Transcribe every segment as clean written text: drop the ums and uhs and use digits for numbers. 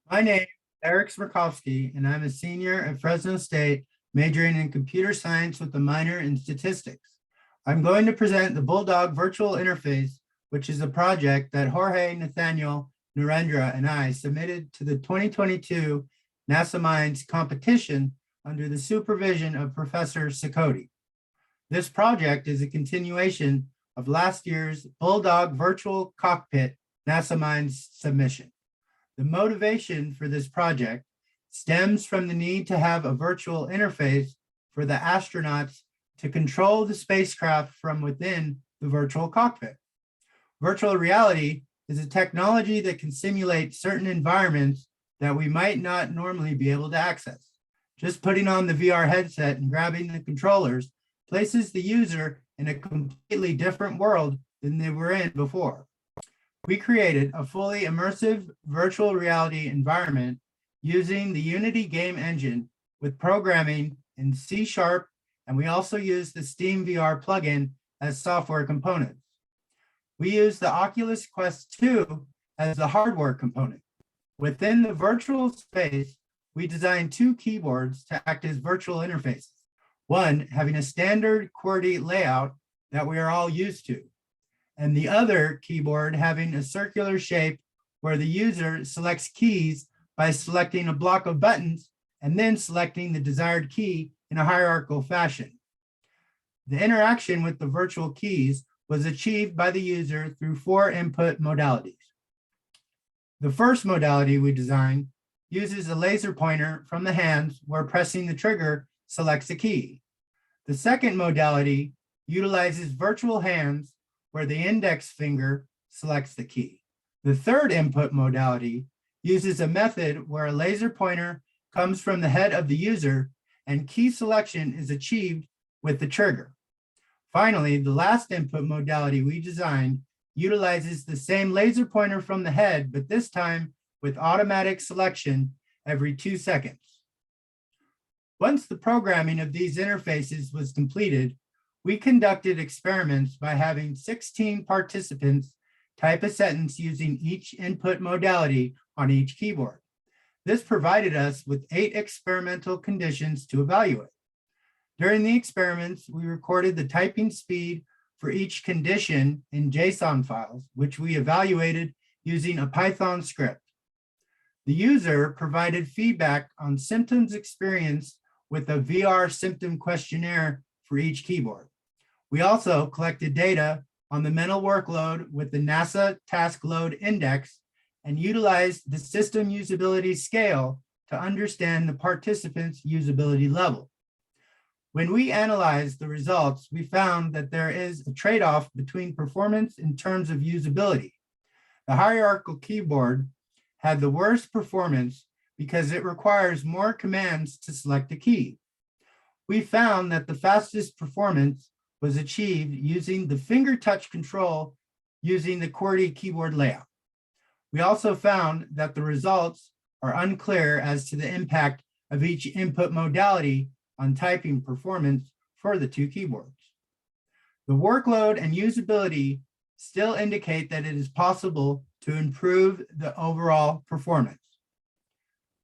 My name is Eric Smrkovsky, and I'm a senior at Fresno State, majoring in computer science with a minor in statistics. I'm going to present the Bulldog virtual interface, which is a project that Jorge, Nathaniel, Narendra, and I submitted to the 2022 NASA Minds competition under the supervision of Professor Sikoti. This project is a continuation of last year's Bulldog virtual cockpit NASA Minds submission. The motivation for this project stems from the need to have a virtual interface for the astronauts to control the spacecraft from within the virtual cockpit. Virtual reality is a technology that can simulate certain environments that we might not normally be able to access. Just putting on the VR headset and grabbing the controllers places the user in a completely different world than they were in before. We created a fully immersive virtual reality environment using the Unity game engine with programming in C#, and we also use the Steam VR plugin as software components. We use the Oculus Quest 2 as the hardware component. Within the virtual space, we designed two keyboards to act as virtual interfaces, one having a standard QWERTY layout that we are all used to, and the other keyboard having a circular shape where the user selects keys by selecting a block of buttons and then selecting the desired key in a hierarchical fashion. The interaction with the virtual keys was achieved by the user through 4 input modalities. The first modality we designed uses a laser pointer from the hands where pressing the trigger selects a key. The second modality utilizes virtual hands where the index finger selects the key. The third input modality uses a method where a laser pointer comes from the head of the user and key selection is achieved with the trigger. Finally, the last input modality we designed utilizes the same laser pointer from the head, but this time with automatic selection every 2 seconds. Once the programming of these interfaces was completed, we conducted experiments by having 16 participants type a sentence using each input modality on each keyboard. This provided us with 8 experimental conditions to evaluate. During the experiments, we recorded the typing speed for each condition in JSON files, which we evaluated using a Python script. The user provided feedback on symptoms experienced with a VR symptom questionnaire for each keyboard. We also collected data on the mental workload with the NASA Task Load Index and utilized the system usability scale to understand the participants' usability level. When we analyzed the results, we found that there is a trade-off between performance in terms of usability. The hierarchical keyboard had the worst performance because it requires more commands to select a key. We found that the fastest performance was achieved using the finger touch control using the QWERTY keyboard layout. We also found that the results are unclear as to the impact of each input modality on typing performance for the 2 keyboards. The workload and usability still indicate that it is possible to improve the overall performance.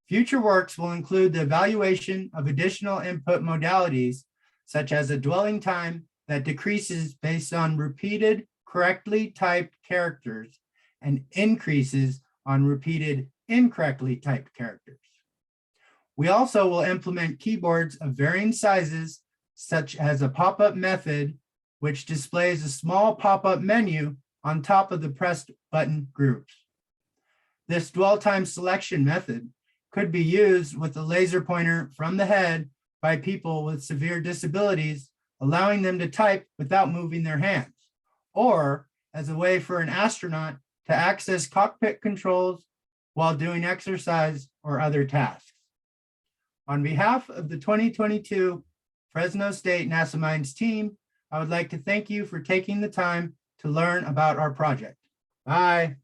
Future works will include the evaluation of additional input modalities, such as a dwelling time that decreases based on repeated correctly typed characters and increases on repeated incorrectly typed characters. We also will implement keyboards of varying sizes, such as a pop-up method, which displays a small pop-up menu on top of the pressed button groups. This dwell time selection method could be used with a laser pointer from the head by people with severe disabilities, allowing them to type without moving their hands, or as a way for an astronaut to access cockpit controls while doing exercise or other tasks. On behalf of the 2022 Fresno State NASA Minds team, I would like to thank you for taking the time to learn about our project. Bye.